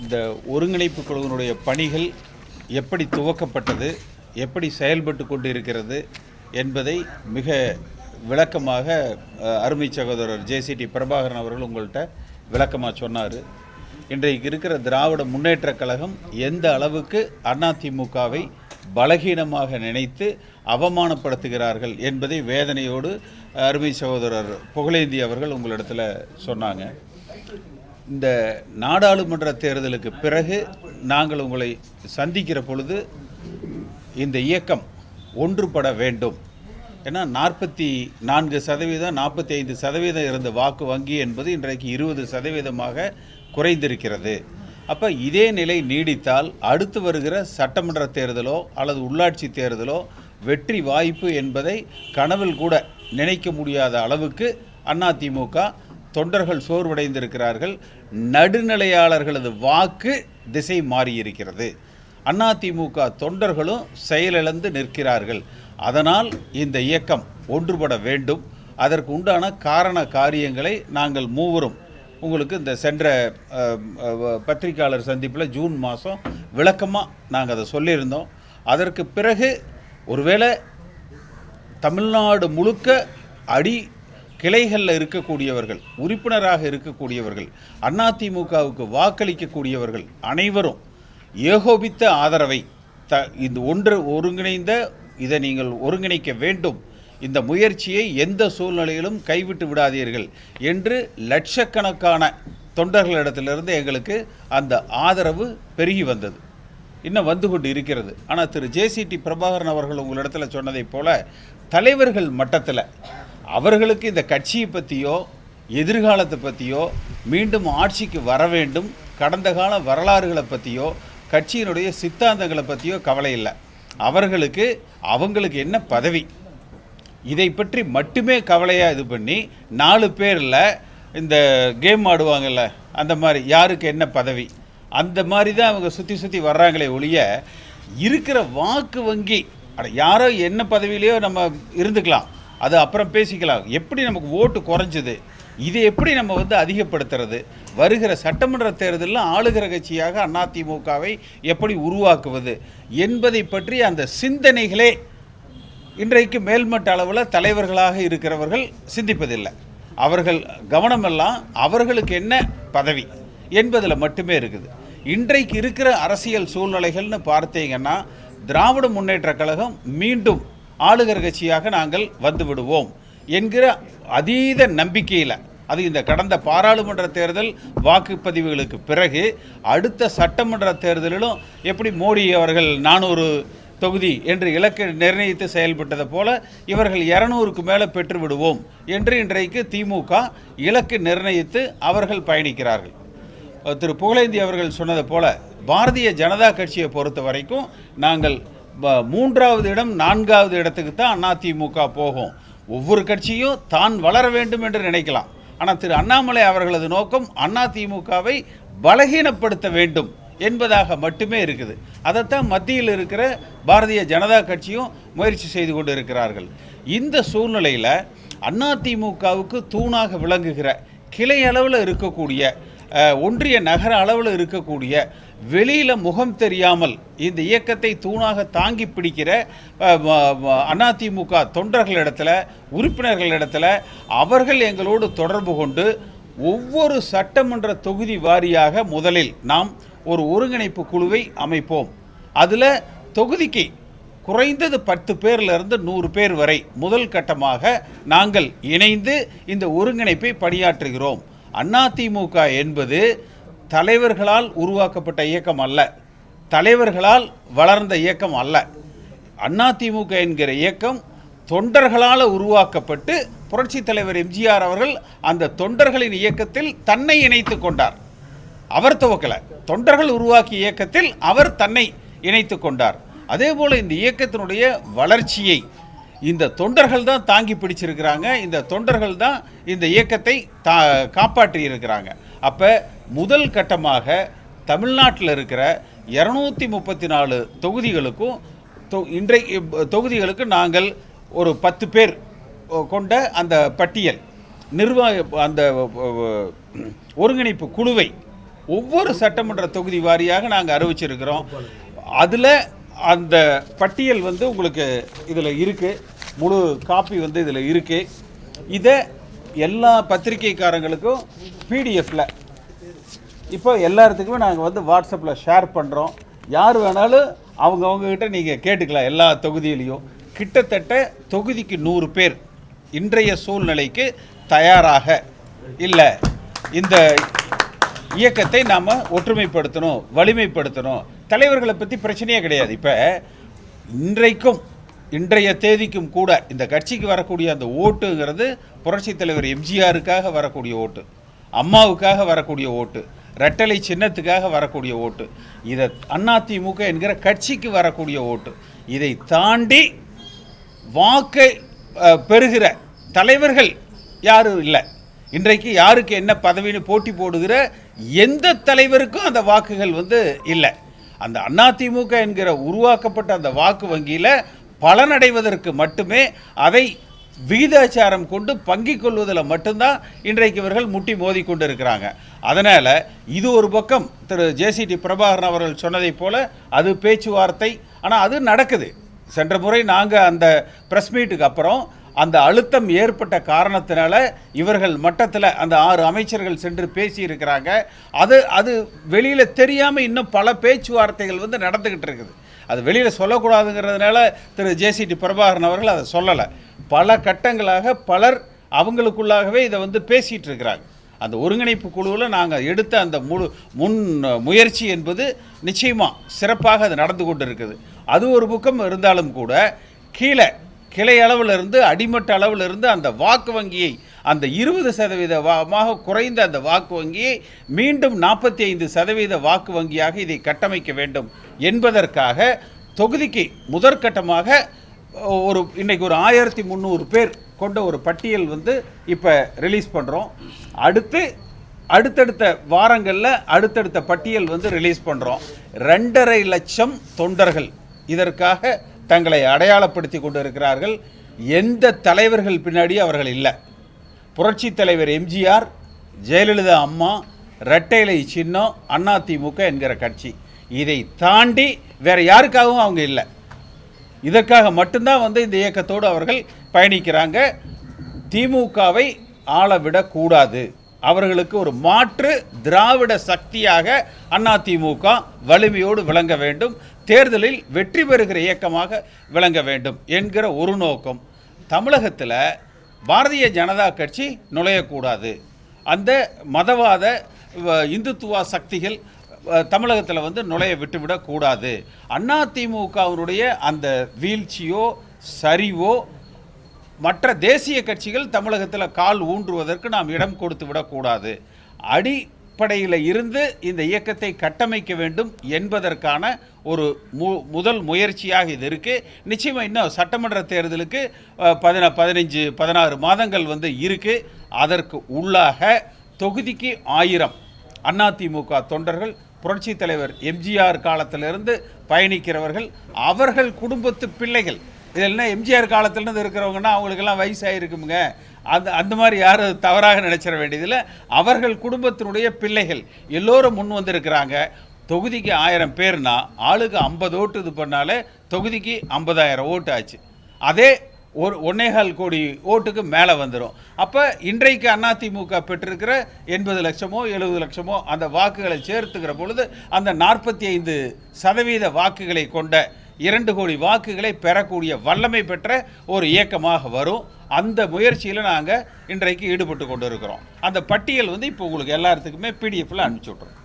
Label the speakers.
Speaker 1: இந்த ஒருங்கிணைப்பு குழுவினுடைய பணிகள் எப்படி துவக்கப்பட்டது, எப்படி செயல்பட்டு கொண்டு இருக்கிறது என்பதை மிக விளக்கமாக அருமை சகோதரர் ஜேசிடி பிரபாகரன் அவர்கள் உங்கள்கிட்ட விளக்கமாக சொன்னார். இன்றைக்கு இருக்கிற திராவிட முன்னேற்றக் கழகம் எந்த அளவுக்கு அதிமுகவை பலகீனமாக நினைத்து அவமானப்படுத்துகிறார்கள் என்பதை வேதனையோடு அருமை சகோதரர் புகழேந்தி அவர்கள் உங்களிடத்தில் சொன்னாங்க. இந்த நாடாளுமன்ற தேர்தலுக்கு பிறகு நாங்கள் உங்களை சந்திக்கிற பொழுது இந்த இயக்கம் ஒன்றுபட வேண்டும். ஏன்னா 44% 45% இருந்த வாக்கு வங்கி என்பது இன்றைக்கு 20% குறைந்திருக்கிறது. அப்போ இதே நிலை நீடித்தால் அடுத்து வருகிற சட்டமன்ற தேர்தலோ அல்லது உள்ளாட்சி தேர்தலோ வெற்றி வாய்ப்பு என்பதை கனவில் கூட நினைக்க முடியாத அளவுக்கு அதிமுக தொண்டர்கள் சோர்வடைந்திருக்கிறார்கள். நடுநிலையாளர்களது வாக்கு திசை மாறியிருக்கிறது. அதிமுக தொண்டர்களும் செயலிழந்து நிற்கிறார்கள். அதனால் இந்த இயக்கம் ஒன்றுபட வேண்டும். அதற்கு உண்டான காரண காரியங்களை நாங்கள் மூவரும் உங்களுக்கு இந்த சென்ற பத்திரிகையாளர் சந்திப்பில் ஜூன் மாதம் விளக்கமாக நாங்கள் அதை சொல்லியிருந்தோம். அதற்கு பிறகு ஒருவேளை தமிழ்நாடு முழுக்க அடி கிளைகளில் இருக்கக்கூடியவர்கள், உறுப்பினராக இருக்கக்கூடியவர்கள், அதிமுகவுக்கு வாக்களிக்கக்கூடியவர்கள் அனைவரும் ஏகோபித்த ஆதரவை இந்த ஒருங்கிணைந்த இதை நீங்கள் ஒருங்கிணைக்க வேண்டும், இந்த முயற்சியை எந்த சூழ்நிலையிலும் கைவிட்டு விடாதீர்கள் என்று லட்சக்கணக்கான தொண்டர்களிடத்திலிருந்து எங்களுக்கு அந்த ஆதரவு பெருகி வந்தது, இன்னும் வந்து கொண்டு இருக்கிறது. ஆனால் திரு ஜேசிடி பிரபாகரன் அவர்கள் உங்களிடத்தில் சொன்னதைப் போல தலைவர்கள் மட்டத்தில் அவர்களுக்கு இந்த கட்சியை பற்றியோ எதிர்காலத்தை பற்றியோ மீண்டும் ஆட்சிக்கு வர வேண்டும், கடந்த கால வரலாறுகளை பற்றியோ கட்சியினுடைய சித்தாந்தங்களை பற்றியோ கவலை இல்லை. அவங்களுக்கு என்ன பதவி, இதை பற்றி மட்டுமே கவலையாக இது பண்ணி 4 பேரில் இந்த கேம் ஆடுவாங்கள்ல, அந்த மாதிரி யாருக்கு என்ன பதவி, அந்த மாதிரி தான் அவங்க சுற்றி வர்றாங்களே ஒழிய இருக்கிற வாக்கு வங்கி யாரோ என்ன பதவியிலையோ நம்ம இருந்துக்கலாம், அது அப்புறம் பேசிக்கலாம். எப்படி நமக்கு ஓட்டு குறைஞ்சது, இதை எப்படி நம்ம அதிகப்படுத்துறது, வருகிற சட்டமன்ற தேர்தலில் ஆளுகிற கட்சியாக அதிமுகவை எப்படி உருவாக்குவது என்பதை பற்றி அந்த சிந்தனைகளே இன்றைக்கு மேல்மட்ட அளவில் தலைவர்களாக இருக்கிறவர்கள் சிந்திப்பதில்லை. அவர்கள் கவனமெல்லாம் அவர்களுக்கு என்ன பதவி என்பதில் மட்டுமே இருக்குது. இன்றைக்கு இருக்கிற அரசியல் சூழ்நிலைகள்னு பார்த்தீங்கன்னா திராவிட முன்னேற்றக் கழகம் மீண்டும் ஆளுகிற கட்சியாக நாங்கள் வந்து விடுவோம் என்கிற அதீத நம்பிக்கையில், அது இந்த கடந்த பாராளுமன்ற தேர்தல் வாக்குப்பதிவுகளுக்கு பிறகு அடுத்த சட்டமன்ற தேர்தலிலும் எப்படி மோடி அவர்கள் 400 தொகுதி என்று இலக்கு நிர்ணயித்து செயல்பட்டதை போல இவர்கள் 200க்கு மேலே பெற்று விடுவோம் என்று இன்றைக்கு திமுக இலக்கு நிர்ணயித்து அவர்கள் பயணிக்கிறார்கள். திரு புகழேந்தி அவர்கள் சொன்னதை போல பாரதிய ஜனதா கட்சியை பொறுத்த வரைக்கும் நாங்கள் 3வது இடம் 4வது இடத்துக்கு தான் அதிமுக போகும். ஒவ்வொரு கட்சியும் தான் வளர வேண்டும் என்று நினைக்கலாம். ஆனால் திரு அண்ணாமலை அவர்களது நோக்கம் அதிமுகவை பலகீனப்படுத்த வேண்டும் என்பதாக மட்டுமே இருக்குது. அதைத்தான் மத்தியில் இருக்கிற பாரதிய ஜனதா கட்சியும் முயற்சி செய்து கொண்டு இருக்கிறார்கள். இந்த சூழ்நிலையில் அதிமுகவுக்கு தூணாக விளங்குகிற கிளை அளவில் இருக்கக்கூடிய, ஒன்றிய நகர அளவில் இருக்கக்கூடிய, வெளியில் முகம் தெரியாமல் இந்த இயக்கத்தை தூணாக தாங்கி பிடிக்கிற அதிமுக தொண்டர்களிடத்தில், உறுப்பினர்களிடத்தில் அவர்கள் எங்களோடு தொடர்பு கொண்டு ஒவ்வொரு சட்டமன்ற தொகுதி வாரியாக முதலில் நாம் ஒரு ஒருங்கிணைப்பு குழுவை அமைப்போம். அதில் தொகுதிக்கு குறைந்தது 10 பேரிலிருந்து 100 பேர் வரை முதல் கட்டமாக நாங்கள் இணைந்து இந்த ஒருங்கிணைப்பை பணியாற்றுகிறோம். அதிமுக என்பது தலைவர்களால் உருவாக்கப்பட்ட இயக்கம் அல்ல, தலைவர்களால் வளர்ந்த இயக்கம் அல்ல. அதிமுக என்கிற இயக்கம் தொண்டர்களால் உருவாக்கப்பட்டு புரட்சித் தலைவர் எம்ஜிஆர் அவர்கள் அந்த தொண்டர்களின் இயக்கத்தில் தன்னை இணைத்து கொண்டார். அவர் துவக்கலை, தொண்டர்கள் உருவாக்கிய இயக்கத்தில் அவர் தன்னை இணைத்து கொண்டார். அதே போல் இந்த இயக்கத்தினுடைய வளர்ச்சியை இந்த தொண்டர்கள் தான் தாங்கி பிடிச்சிருக்கிறாங்க. இந்த தொண்டர்கள் தான் இந்த இயக்கத்தை காப்பாற்றி இருக்கிறாங்க. அப்போ முதல் கட்டமாக தமிழ்நாட்டில் இருக்கிற 234 தொகுதிகளுக்கும் இன்றைக்கு தொகுதிகளுக்கு நாங்கள் ஒரு 10 பேர் கொண்ட அந்த பட்டியல் அந்த ஒருங்கிணைப்பு குழுவை ஒவ்வொரு சட்டமன்ற தொகுதி வாரியாக நாங்கள் அறிவிச்சிருக்கிறோம். அதில் அந்த பட்டியல் வந்து உங்களுக்கு இதில் இருக்குது, முழு காப்பி வந்து இதில் இருக்குது. இதை எல்லா பத்திரிகைக்காரங்களுக்கும் பிடிஎஃப்பில் இப்போ எல்லாத்துக்குமே நாங்கள் வந்து வாட்ஸ்அப்பில் ஷேர் பண்ணுறோம். யார் வேணாலும் அவங்கக்கிட்ட நீங்கள் கேட்டுக்கலாம். எல்லா தொகுதியிலையும் கிட்டத்தட்ட தொகுதிக்கு 100 பேர் இன்றைய சூழ்நிலைக்கு தயாராக இல்லை. இந்த இயக்கத்தை நாம் ஒற்றுமைப்படுத்தணும், வலிமைப்படுத்தணும். தலைவர்களை பற்றி பிரச்சனையே கிடையாது. இப்போ இன்றைக்கும் இன்றைய தேதிக்கும் கூட இந்த கட்சிக்கு வரக்கூடிய அந்த ஓட்டுங்கிறது புரட்சித் தலைவர் எம்ஜிஆருக்காக வரக்கூடிய ஓட்டு, அம்மாவுக்காக வரக்கூடிய ஓட்டு, ரெட்டலை சின்னத்துக்காக வரக்கூடிய ஓட்டு, இதை அதிமுக என்கிற கட்சிக்கு வரக்கூடிய ஓட்டு. இதை தாண்டி வாக்கை பெறுகிற தலைவர்கள் யாரும் இல்லை. இன்றைக்கு யாருக்கு என்ன பதவின்னு போட்டி போடுகிற எந்த தலைவருக்கும் அந்த வாக்குகள் வந்து இல்லை. அந்த அதிமுக என்கிற உருவாக்கப்பட்ட அந்த வாக்கு வங்கியில் பலனடைவதற்கு மட்டுமே அதை விகிதாச்சாரம் கொண்டு பங்கிக் கொள்வதில் மட்டும்தான் இன்றைக்கு இவர்கள் முட்டி மோதி கொண்டு இருக்கிறாங்க. அதனால் இது ஒரு பக்கம் திரு ஜேசிடி பிரபாகரன் அவர்கள் சொன்னதைப் போல அது பேச்சுவார்த்தை, ஆனால் அது நடக்குது. சென்ற முறை நாங்கள் அந்த ப்ரெஸ் மீட்டுக்கு அப்புறம் அந்த அழுத்தம் ஏற்பட்ட காரணத்தினால இவர்கள் மட்டத்தில் அந்த 6 அமைச்சர்கள் சென்று பேசியிருக்கிறாங்க. அது வெளியில் தெரியாமல் இன்னும் பல பேச்சுவார்த்தைகள் வந்து நடந்துக்கிட்டு இருக்குது. அது வெளியில் சொல்லக்கூடாதுங்கிறதுனால திரு ஜேசிடி பிரபாகரன் அவர்கள் அதை சொல்லலை. பல கட்டங்களாக பலர் அவங்களுக்குள்ளாகவே இதை வந்து பேசிகிட்டு இருக்கிறாங்க. அந்த ஒருங்கிணைப்பு குழுவில் நாங்கள் எடுத்த அந்த முன் முயற்சி என்பது நிச்சயமாக சிறப்பாக அது நடந்து கொண்டு இருக்குது. அது ஒரு பக்கம் இருந்தாலும் கூட கிளை அளவிலிருந்து அடிமட்ட அளவிலிருந்து அந்த வாக்கு வங்கியை அந்த 20% குறைந்த அந்த வாக்கு வங்கியை மீண்டும் 45% வாக்கு வங்கியாக இதை கட்டமைக்க வேண்டும் என்பதற்காக தொகுதிக்கு முதற்கட்டமாக இன்னைக்கு ஒரு 1300 பேர் கொண்ட ஒரு பட்டியல் வந்து இப்போ ரிலீஸ் பண்ணுறோம். அடுத்தடுத்த வாரங்களில் அடுத்தடுத்த பட்டியல் வந்து ரிலீஸ் பண்ணுறோம். 2.5 லட்சம் தொண்டர்கள் இதற்காக தங்களை அடையாளப்படுத்தி கொண்டு இருக்கிறார்கள். எந்த தலைவர்கள் பின்னாடி அவர்கள் இல்லை. புரட்சி தலைவர் எம்ஜிஆர், ஜெயலலிதா அம்மா, ரெட்டைலை சின்னம், அதிமுக என்கிற கட்சி. இதை தாண்டி வேற யாருக்காகவும் அவங்க இல்லை. இதற்காக மட்டும்தான் வந்து இந்த இயக்கத்தோடு அவர்கள் பயணிக்கிறாங்க. திமுகவை ஆளவிடக்கூடாது, அவர்களுக்கு ஒரு மாற்று திராவிட சக்தியாக அதிமுக வலிமையோடு விளங்க வேண்டும், தேர்தலில் வெற்றி பெறுகிற இயக்கமாக விளங்க வேண்டும் என்கிற ஒரு நோக்கம். தமிழகத்தில் பாரதிய ஜனதா கட்சி நுழையக்கூடாது, அந்த மதவாத இந்துத்துவ சக்திகள் தமிழகத்தில் வந்து நுழைய விட்டுவிடக்கூடாது. அதிமுகவினுடைய அந்த வீழ்ச்சியோ சரிவோ மற்ற தேசிய கட்சிகள் தமிழகத்தில் கால் ஊன்றுவதற்கு நாம் இடம் கொடுத்து விடக்கூடாது. அடிப்படையில் இருந்து இந்த இயக்கத்தை கட்டமைக்க வேண்டும் என்பதற்கான ஒரு முதல் முயற்சியாக இது இருக்குது. நிச்சயமாக இன்னும் சட்டமன்ற தேர்தலுக்கு 15-16 மாதங்கள் வந்து இருக்குது. அதற்கு உள்ளாக தொகுதிக்கு 1000 அதிமுக தொண்டர்கள், புரட்சி தலைவர் எம்ஜிஆர் காலத்திலிருந்து பயணிக்கிறவர்கள், அவர்கள் குடும்பத்து பிள்ளைகள். இதெல்லாம் எம்ஜிஆர் காலத்திலேருந்து இருக்கிறவங்கன்னா அவங்களுக்கெல்லாம் வயசாகிருக்குமுங்க, அந்த மாதிரி யாரும் தவறாக நினைச்சிட வேண்டியதில்லை. அவர்கள் குடும்பத்தினுடைய பிள்ளைகள் எல்லோரும் முன் வந்திருக்கிறாங்க. தொகுதிக்கு 1000 பேர்னா ஆளுக்கு 50 ஓட்டு இது பண்ணாலே தொகுதிக்கு 50,000 ஓட்டு ஆச்சு. அதே 1.25 கோடி ஓட்டுக்கு மேலே வந்துடும். அப்போ இன்றைக்கு அதிமுக பெற்றிருக்கிற 80 லட்சமோ 70 லட்சமோ அந்த வாக்குகளை சேர்த்துக்கிற பொழுது அந்த 45% வாக்குகளை கொண்ட 2 கோடி வாக்குகளை பெறக்கூடிய வல்லமை பெற்ற ஒரு இயக்கமாக வரும். அந்த முயற்சியில் நாங்கள் இன்றைக்கு ஈடுபட்டு கொண்டு இருக்கிறோம். அந்த பட்டியல் வந்து இப்போ உங்களுக்கு எல்லாத்துக்குமே பிடிஎஃப்ல அனுப்பிச்சி விட்றோம்.